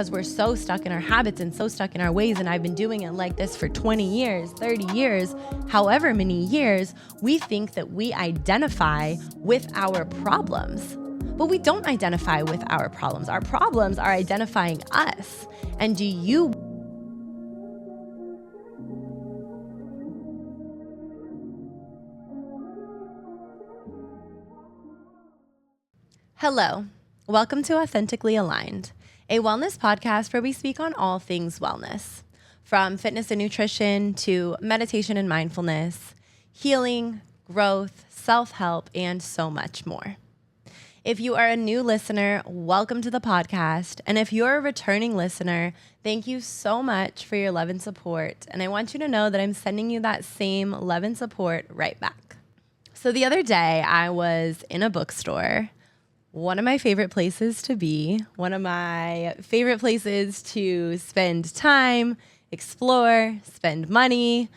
because we're so stuck in our habits and so stuck in our ways, and I've been doing it like this for 20 years, 30 years, however many years, we think that we identify with our problems. But we don't identify with our problems. Our problems are identifying us. And do you? Hello, welcome to Authentically Aligned, a wellness podcast where we speak on all things wellness, from fitness and nutrition to meditation and mindfulness, healing, growth, self-help, and so much more. If you are a new listener, welcome to the podcast. And if you're a returning listener, thank you so much for your love and support. And I want you to know that I'm sending you that same love and support right back. So the other day I was in a bookstore. One of my favorite places to be, one of my favorite places to spend time, explore, spend money.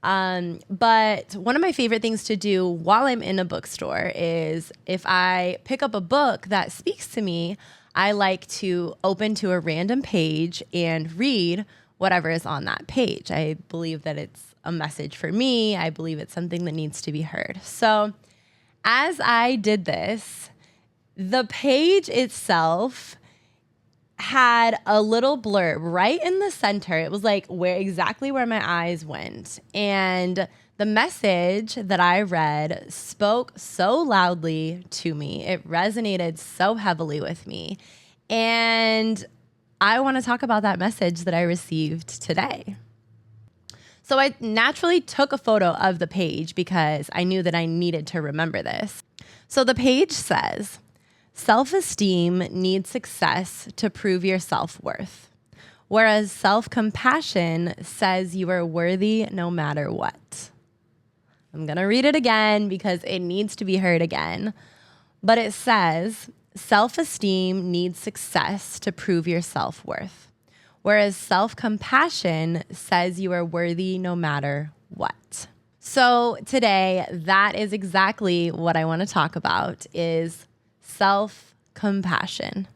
But one of my favorite things to do while I'm in a bookstore is if I pick up a book that speaks to me, I like to open to a random page and read whatever is on that page. I believe that it's a message for me. I believe it's something that needs to be heard. So as I did this, the page itself had a little blurb right in the center. It was like exactly where my eyes went. And the message that I read spoke so loudly to me. It resonated so heavily with me. And I want to talk about that message that I received today. So I naturally took a photo of the page because I knew that I needed to remember this. So the page says, self-esteem needs success to prove your self-worth, whereas self-compassion says you are worthy no matter what. I'm going to read it again because it needs to be heard again. But it says, self-esteem needs success to prove your self-worth, whereas self-compassion says you are worthy no matter what. So today, that is exactly what I want to talk about is self-compassion.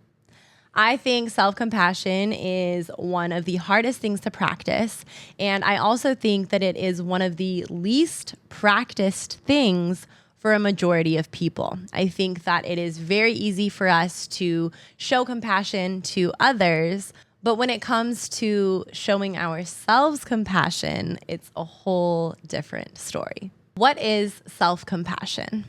I think self-compassion is one of the hardest things to practice. And I also think that it is one of the least practiced things for a majority of people. I think that it is very easy for us to show compassion to others, but when it comes to showing ourselves compassion, it's a whole different story. What is self-compassion?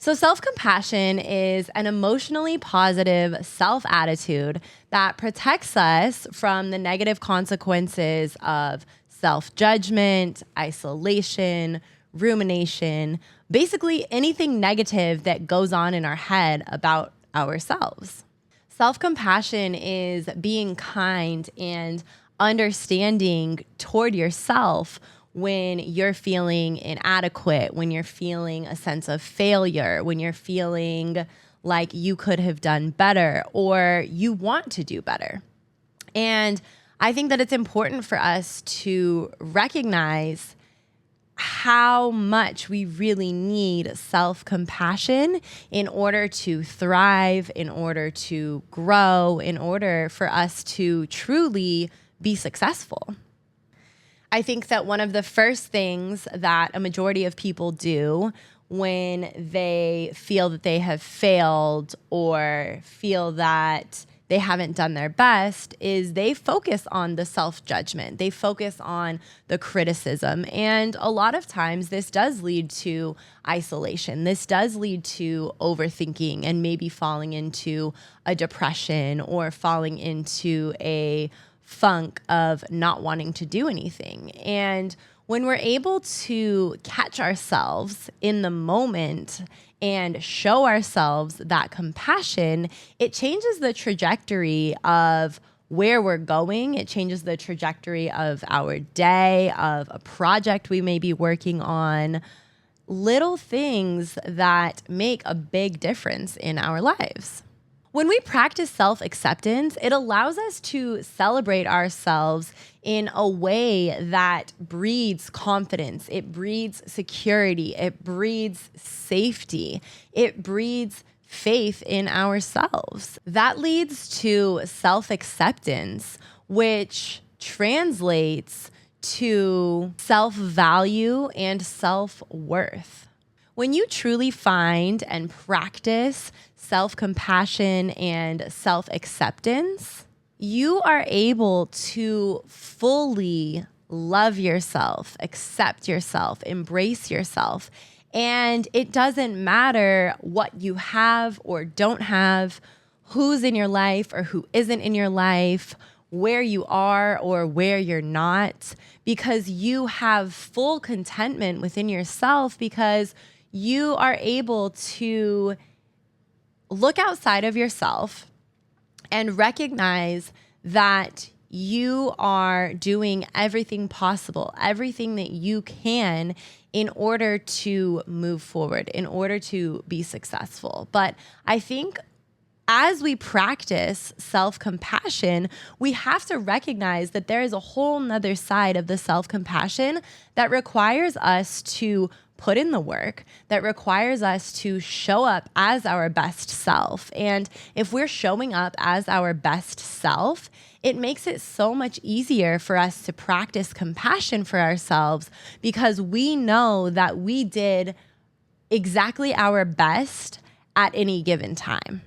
So self-compassion is an emotionally positive self-attitude that protects us from the negative consequences of self-judgment, isolation, rumination, basically anything negative that goes on in our head about ourselves. Self-compassion is being kind and understanding toward yourself when you're feeling inadequate, when you're feeling a sense of failure, when you're feeling like you could have done better or you want to do better. And I think that it's important for us to recognize how much we really need self-compassion in order to thrive, in order to grow, in order for us to truly be successful. I think that one of the first things that a majority of people do when they feel that they have failed or feel that they haven't done their best is they focus on the self-judgment. They focus on the criticism. And a lot of times this does lead to isolation. This does lead to overthinking and maybe falling into a depression or falling into a funk of not wanting to do anything. And when we're able to catch ourselves in the moment and show ourselves that compassion, it changes the trajectory of where we're going. It changes the trajectory of our day, of a project we may be working on, little things that make a big difference in our lives. When we practice self-acceptance, it allows us to celebrate ourselves in a way that breeds confidence. It breeds security. It breeds safety. It breeds faith in ourselves. That leads to self-acceptance, which translates to self-value and self-worth. When you truly find and practice self-compassion and self-acceptance, you are able to fully love yourself, accept yourself, embrace yourself. And it doesn't matter what you have or don't have, who's in your life or who isn't in your life, where you are or where you're not, because you have full contentment within yourself, because you are able to look outside of yourself and recognize that you are doing everything possible, everything that you can in order to move forward, in order to be successful. But I think as we practice self-compassion, we have to recognize that there is a whole nother side of the self-compassion that requires us to put in the work, that requires us to show up as our best self. And if we're showing up as our best self, it makes it so much easier for us to practice compassion for ourselves, because we know that we did exactly our best at any given time.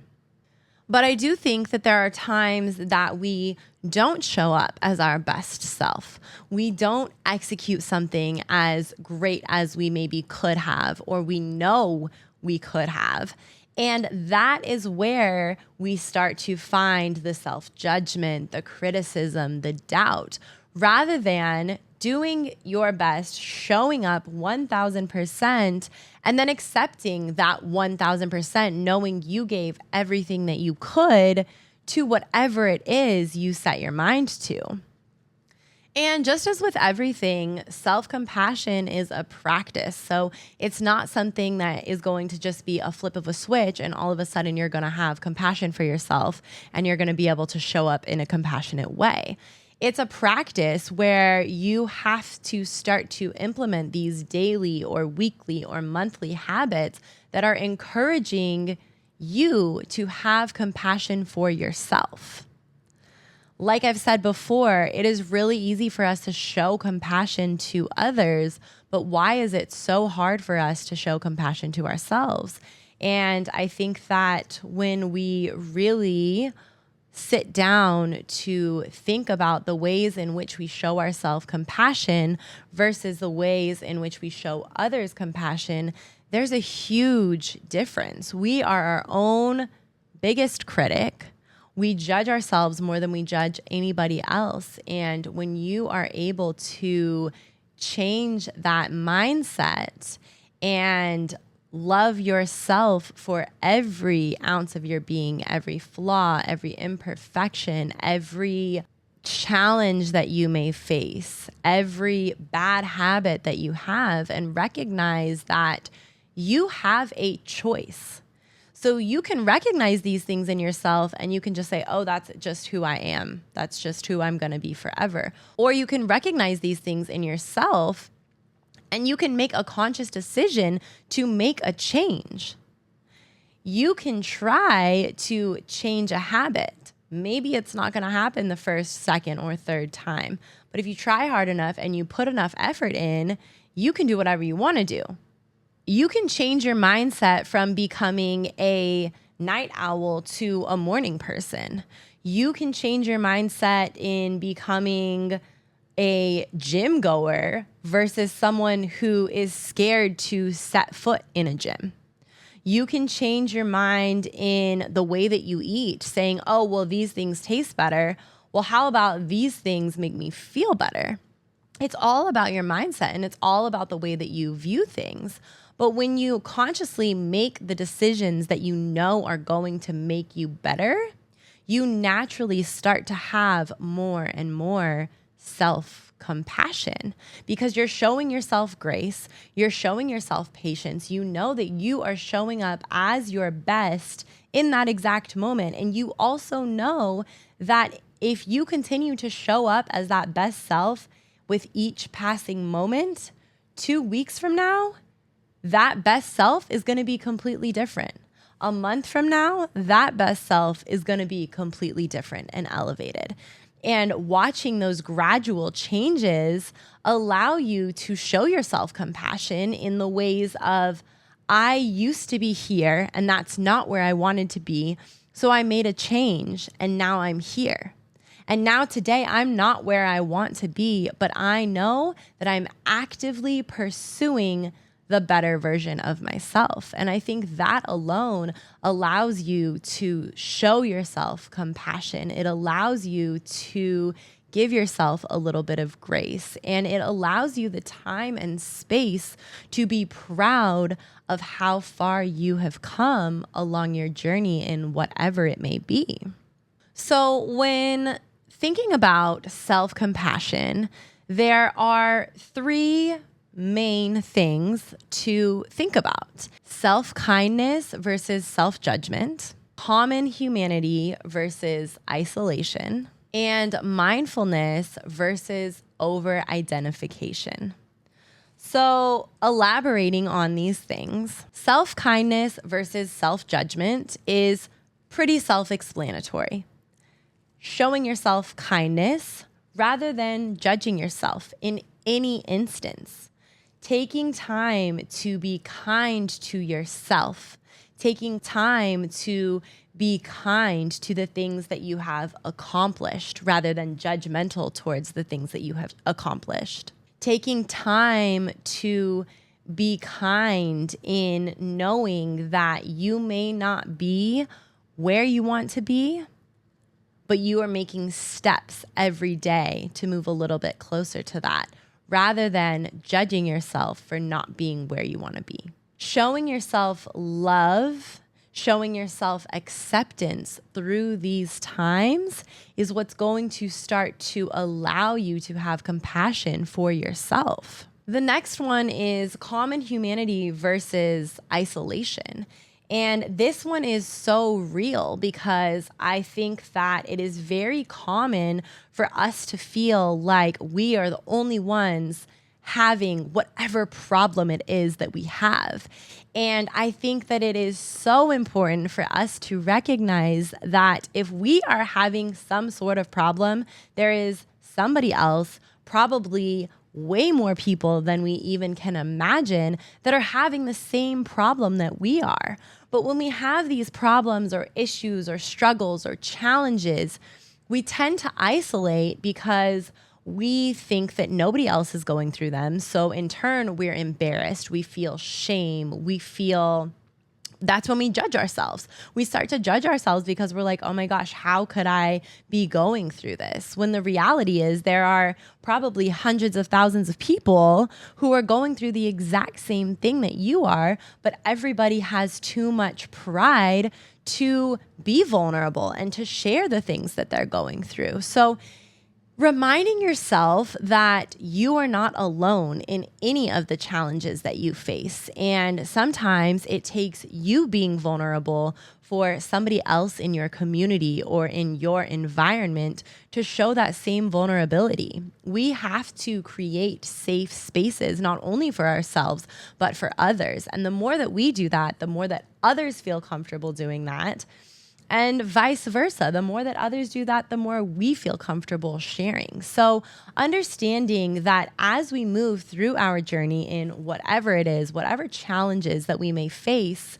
But I do think that there are times that we don't show up as our best self. We don't execute something as great as we maybe could have, or we know we could have. And that is where we start to find the self-judgment, the criticism, the doubt, rather than doing your best, showing up 1,000%, and then accepting that 1,000%, knowing you gave everything that you could to whatever it is you set your mind to. And just as with everything, self-compassion is a practice. So it's not something that is going to just be a flip of a switch and all of a sudden you're going to have compassion for yourself and you're going to be able to show up in a compassionate way. It's a practice where you have to start to implement these daily or weekly or monthly habits that are encouraging you to have compassion for yourself. Like I've said before, it is really easy for us to show compassion to others, but why is it so hard for us to show compassion to ourselves? And I think that when we really sit down to think about the ways in which we show ourselves compassion versus the ways in which we show others compassion, there's a huge difference. We are our own biggest critic. We judge ourselves more than we judge anybody else. And when you are able to change that mindset and love yourself for every ounce of your being, every flaw, every imperfection, every challenge that you may face, every bad habit that you have, and recognize that you have a choice. So you can recognize these things in yourself and you can just say, oh, that's just who I am. That's just who I'm going to be forever. Or you can recognize these things in yourself and you can make a conscious decision to make a change. You can try to change a habit. Maybe it's not going to happen the first, second, or third time. But if you try hard enough and you put enough effort in, you can do whatever you want to do. You can change your mindset from becoming a night owl to a morning person. You can change your mindset in becoming a gym goer versus someone who is scared to set foot in a gym. You can change your mind in the way that you eat, saying, oh, well, these things taste better. Well, how about these things make me feel better? It's all about your mindset and it's all about the way that you view things. But when you consciously make the decisions that you know are going to make you better, you naturally start to have more and more self-compassion because you're showing yourself grace, you're showing yourself patience. You know that you are showing up as your best in that exact moment. And you also know that if you continue to show up as that best self with each passing moment, 2 weeks from now, that best self is going to be completely different. a month from now, that best self is going to be completely different and elevated. And watching those gradual changes allow you to show yourself compassion in the ways of, I used to be here and that's not where I wanted to be. So I made a change and now I'm here. And now today I'm not where I want to be, but I know that I'm actively pursuing the better version of myself. And I think that alone allows you to show yourself compassion. It allows you to give yourself a little bit of grace, and it allows you the time and space to be proud of how far you have come along your journey in whatever it may be. So when thinking about self-compassion, there are three main things to think about: self-kindness versus self-judgment, common humanity versus isolation, and mindfulness versus over-identification. So elaborating on these things, self-kindness versus self-judgment is pretty self-explanatory. Showing yourself kindness rather than judging yourself in any instance. Taking time to be kind to yourself. Taking time to be kind to the things that you have accomplished rather than judgmental towards the things that you have accomplished. Taking time to be kind in knowing that you may not be where you want to be, but you are making steps every day to move a little bit closer to that, rather than judging yourself for not being where you want to be. Showing yourself love, showing yourself acceptance through these times is what's going to start to allow you to have compassion for yourself. The next one is common humanity versus isolation. And this one is so real because I think that it is very common for us to feel like we are the only ones having whatever problem it is that we have. And I think that it is so important for us to recognize that if we are having some sort of problem, there is somebody else, probably way more people than we even can imagine, that are having the same problem that we are. But when we have these problems or issues or struggles or challenges, we tend to isolate because we think that nobody else is going through them. So in turn, we're embarrassed. We feel shame. That's when we judge ourselves. We start to judge ourselves because we're like, oh my gosh, how could I be going through this? When the reality is there are probably hundreds of thousands of people who are going through the exact same thing that you are, but everybody has too much pride to be vulnerable and to share the things that they're going through. So reminding yourself that you are not alone in any of the challenges that you face. And sometimes it takes you being vulnerable for somebody else in your community or in your environment to show that same vulnerability. We have to create safe spaces, not only for ourselves, but for others. And the more that we do that, the more that others feel comfortable doing that. And vice versa. The more that others do that, the more we feel comfortable sharing. So understanding that as we move through our journey in whatever it is, whatever challenges that we may face,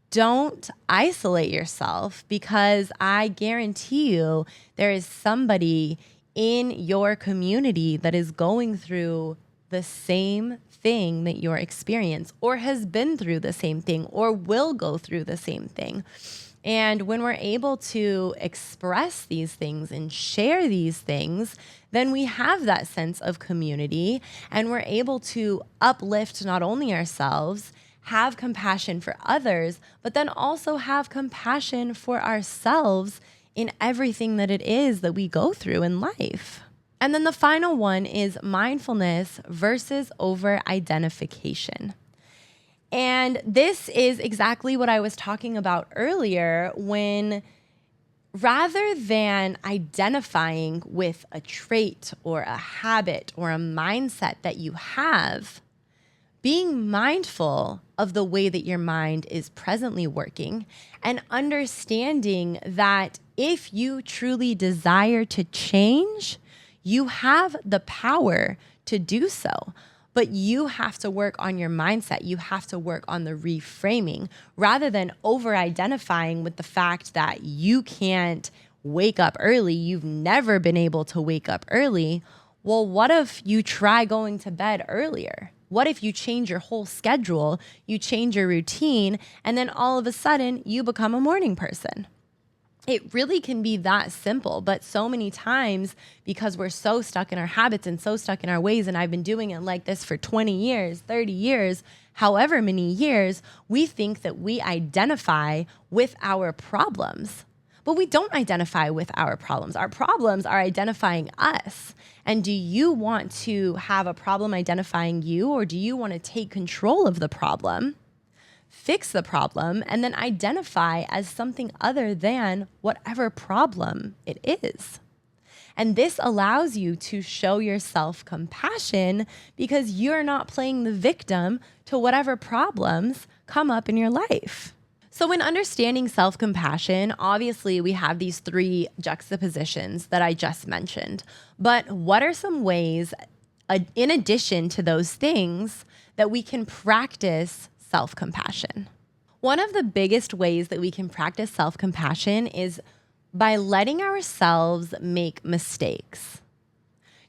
don't isolate yourself, because I guarantee you there is somebody in your community that is going through the same thing that you're experiencing, or has been through the same thing, or will go through the same thing. And when we're able to express these things and share these things, then we have that sense of community, and we're able to uplift not only ourselves, have compassion for others, but then also have compassion for ourselves in everything that it is that we go through in life. And then the final one is mindfulness versus over-identification. And this is exactly what I was talking about earlier, when rather than identifying with a trait or a habit or a mindset that you have, being mindful of the way that your mind is presently working, and understanding that if you truly desire to change, you have the power to do so. But you have to work on your mindset. You have to work on the reframing rather than over-identifying with the fact that you can't wake up early. You've never been able to wake up early. Well, what if you try going to bed earlier? What if you change your whole schedule, you change your routine, and then all of a sudden you become a morning person? It really can be that simple, but so many times, because we're so stuck in our habits and so stuck in our ways, and I've been doing it like this for 20 years, 30 years, however many years, we think that we identify with our problems. But we don't identify with our problems. Our problems are identifying us. And do you want to have a problem identifying you, or do you want to take control of the problem, fix the problem, and then identify as something other than whatever problem it is? And this allows you to show yourself compassion because you're not playing the victim to whatever problems come up in your life. So when understanding self-compassion, obviously we have these three juxtapositions that I just mentioned. But what are some ways, in addition to those things, that we can practice self-compassion? One of the biggest ways that we can practice self-compassion is by letting ourselves make mistakes.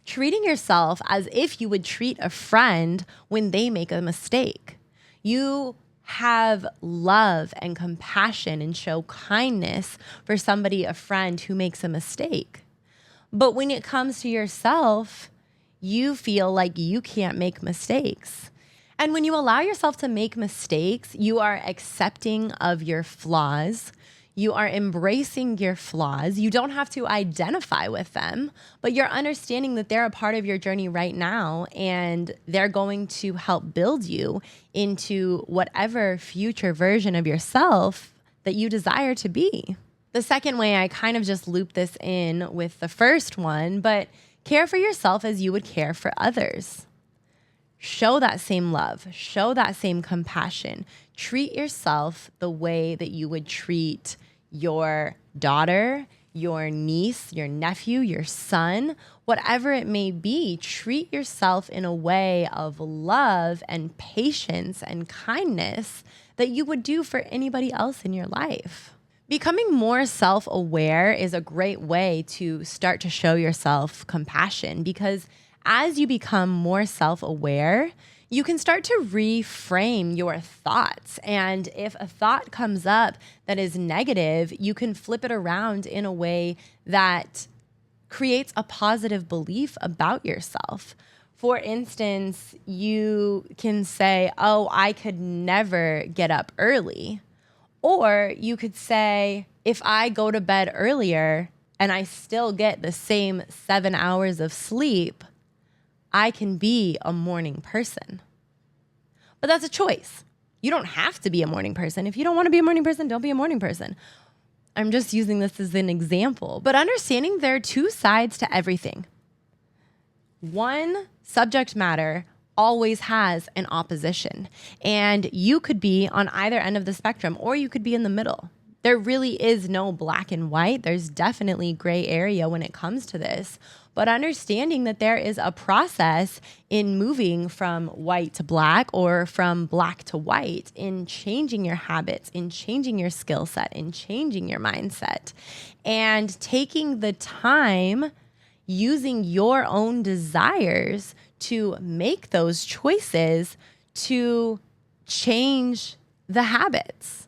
Treating yourself as if you would treat a friend when they make a mistake. You have love and compassion and show kindness for somebody, a friend who makes a mistake. But when it comes to yourself, you feel like you can't make mistakes. And when you allow yourself to make mistakes, you are accepting of your flaws. You are embracing your flaws. You don't have to identify with them, but you're understanding that they're a part of your journey right now, and they're going to help build you into whatever future version of yourself that you desire to be. The second way, I kind of just loop this in with the first one, but care for yourself as you would care for others. Show that same love, show that same compassion. Treat yourself the way that you would treat your daughter, your niece, your nephew, your son, whatever it may be. Treat yourself in a way of love and patience and kindness that you would do for anybody else in your life. Becoming more self-aware is a great way to start to show yourself compassion, because as you become more self-aware, you can start to reframe your thoughts. And if a thought comes up that is negative, you can flip it around in a way that creates a positive belief about yourself. For instance, you can say, oh, I could never get up early. Or you could say, if I go to bed earlier and I still get the same 7 hours of sleep, I can be a morning person. But that's a choice. You don't have to be a morning person. If you don't want to be a morning person, don't be a morning person. I'm just using this as an example. But understanding there are two sides to everything. One subject matter always has an opposition. And you could be on either end of the spectrum, or you could be in the middle. There really is no black and white. There's definitely gray area when it comes to this. But understanding that there is a process in moving from white to black, or from black to white, in changing your habits, in changing your skill set, in changing your mindset, and taking the time using your own desires to make those choices to change the habits.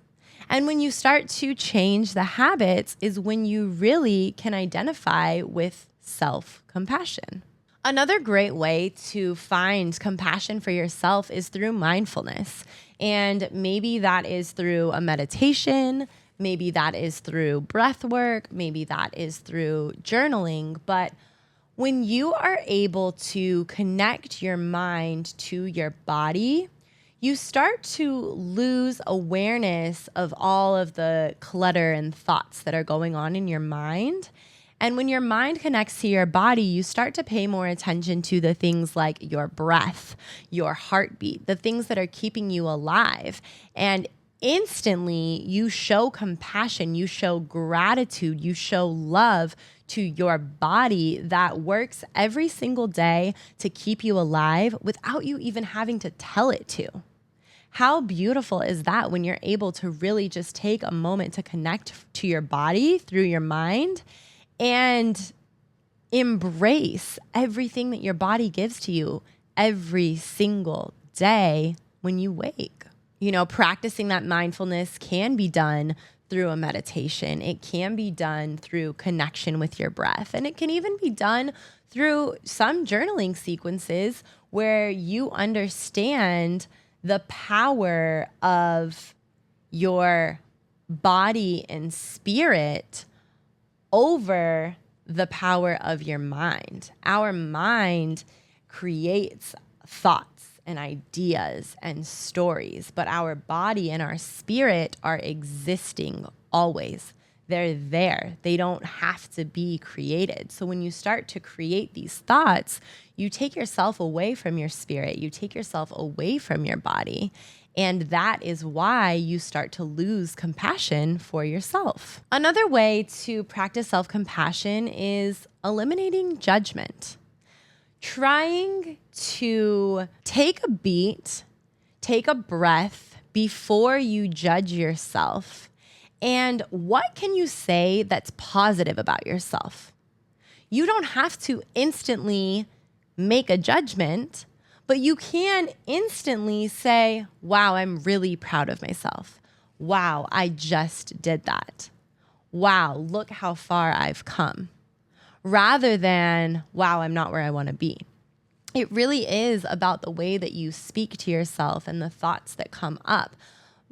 And when you start to change the habits is when you really can identify with self-compassion. Another great way to find compassion for yourself is through mindfulness. And maybe that is through a meditation, maybe that is through breath work, maybe that is through journaling. But when you are able to connect your mind to your body, you start to lose awareness of all of the clutter and thoughts that are going on in your mind. And when your mind connects to your body, you start to pay more attention to the things like your breath, your heartbeat, the things that are keeping you alive. And instantly you show compassion, you show gratitude, you show love to your body that works every single day to keep you alive without you even having to tell it to. How beautiful is that when you're able to really just take a moment to connect to your body through your mind and embrace everything that your body gives to you every single day when you wake. You know, practicing that mindfulness can be done through a meditation. It can be done through connection with your breath. And it can even be done through some journaling sequences where you understand the power of your body and spirit over the power of your mind. Our mind creates thoughts and ideas and stories, but our body and our spirit are existing always. They're there. They don't have to be created. So when you start to create these thoughts, you take yourself away from your spirit. You take yourself away from your body. And that is why you start to lose compassion for yourself. Another way to practice self-compassion is eliminating judgment. Trying to take a beat, take a breath before you judge yourself. And what can you say that's positive about yourself? You don't have to instantly make a judgment, but you can instantly say, wow, I'm really proud of myself. Wow, I just did that. Wow, look how far I've come. Rather than, wow, I'm not where I want to be. It really is about the way that you speak to yourself and the thoughts that come up.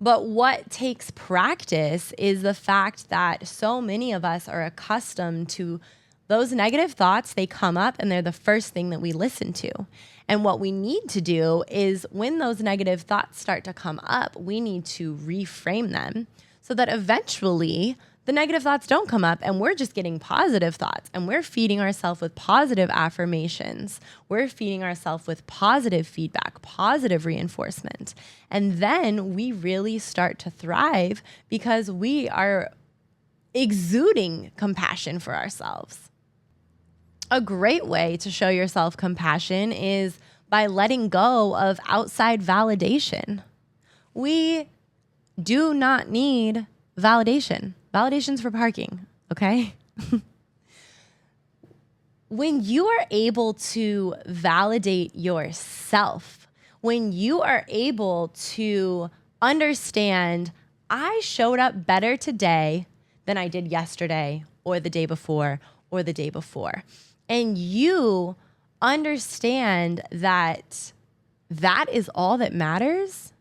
But what takes practice is the fact that so many of us are accustomed to those negative thoughts. They come up and they're the first thing that we listen to. And what we need to do is when those negative thoughts start to come up, we need to reframe them so that eventually the negative thoughts don't come up and we're just getting positive thoughts and we're feeding ourselves with positive affirmations. We're feeding ourselves with positive feedback, positive reinforcement. And then we really start to thrive because we are exuding compassion for ourselves. A great way to show yourself compassion is by letting go of outside validation. We do not need validation. Validation's for parking, okay? When you are able to validate yourself, when you are able to understand, I showed up better today than I did yesterday or the day before or the day before, and you understand that that is all that matters.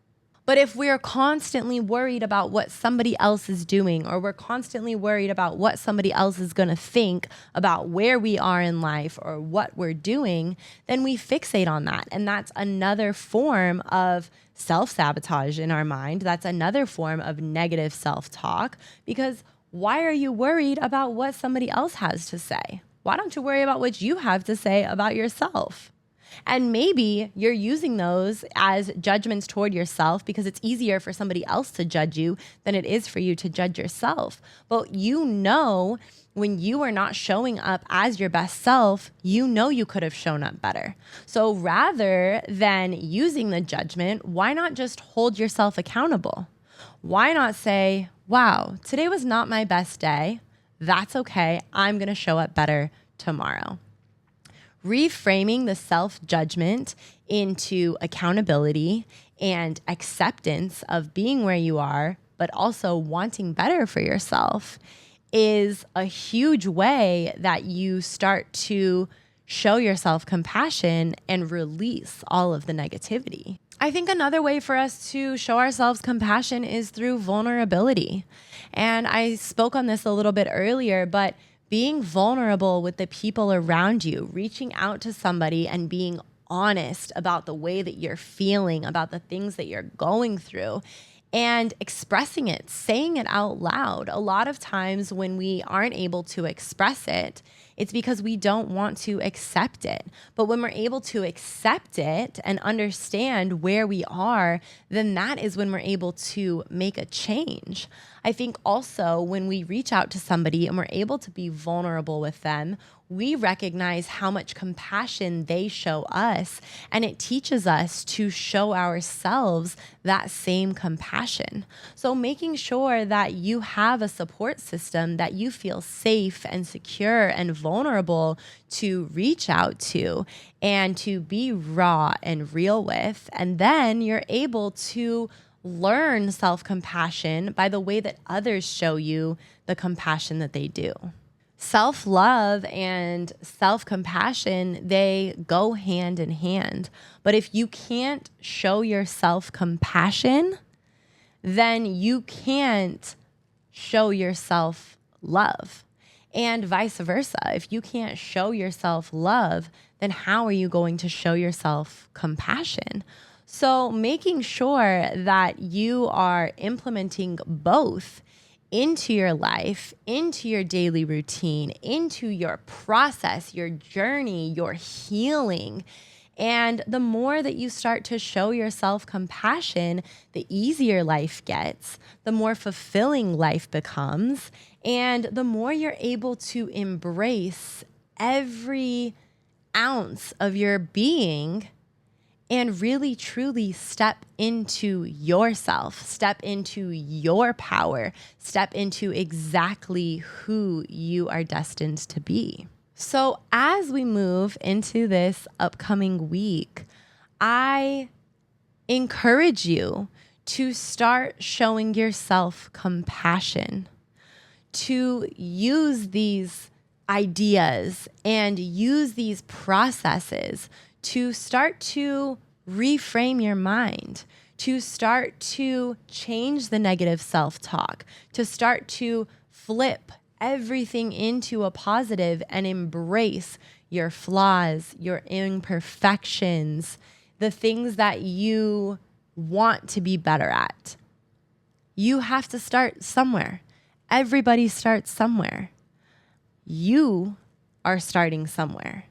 But if we're constantly worried about what somebody else is doing, or we're constantly worried about what somebody else is going to think about where we are in life or what we're doing, then we fixate on that. And that's another form of self-sabotage in our mind. That's another form of negative self-talk, because why are you worried about what somebody else has to say? Why don't you worry about what you have to say about yourself? And maybe you're using those as judgments toward yourself because it's easier for somebody else to judge you than it is for you to judge yourself. But you know, when you are not showing up as your best self, you know you could have shown up better. So rather than using the judgment, why not just hold yourself accountable? Why not say, wow, today was not my best day. That's okay. I'm going to show up better tomorrow. Reframing the self-judgment into accountability and acceptance of being where you are, but also wanting better for yourself, is a huge way that you start to show yourself compassion and release all of the negativity. I think another way for us to show ourselves compassion is through vulnerability. And I spoke on this a little bit earlier, but being vulnerable with the people around you, reaching out to somebody and being honest about the way that you're feeling, about the things that you're going through, and expressing it, saying it out loud. A lot of times when we aren't able to express it, it's because we don't want to accept it. But when we're able to accept it and understand where we are, then that is when we're able to make a change. I think also when we reach out to somebody and we're able to be vulnerable with them, we recognize how much compassion they show us, and it teaches us to show ourselves that same compassion. So making sure that you have a support system that you feel safe and secure and vulnerable to reach out to and to be raw and real with, and then you're able to learn self-compassion by the way that others show you the compassion that they do. Self-love and self-compassion, they go hand in hand. But if you can't show yourself compassion, then you can't show yourself love. And vice versa. If you can't show yourself love, then how are you going to show yourself compassion? So making sure that you are implementing both into your life, into your daily routine, into your process, your journey, your healing. And the more that you start to show yourself compassion, the easier life gets, the more fulfilling life becomes, and the more you're able to embrace every ounce of your being and really, truly step into yourself, step into your power, step into exactly who you are destined to be. So as we move into this upcoming week, I encourage you to start showing yourself compassion, to use these ideas and use these processes to start to reframe your mind, to start to change the negative self-talk, to start to flip everything into a positive and embrace your flaws, your imperfections, the things that you want to be better at. You have to start somewhere. Everybody starts somewhere. You are starting somewhere.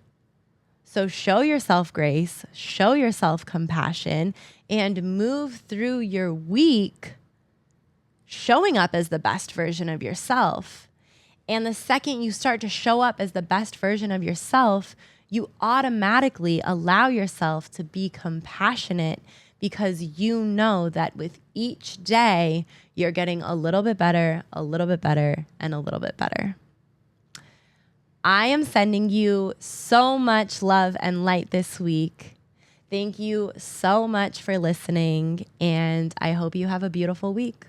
So show yourself grace, show yourself compassion, and move through your week showing up as the best version of yourself. And the second you start to show up as the best version of yourself, you automatically allow yourself to be compassionate because you know that with each day, you're getting a little bit better, and a little bit better. I am sending you so much love and light this week. Thank you so much for listening, and I hope you have a beautiful week.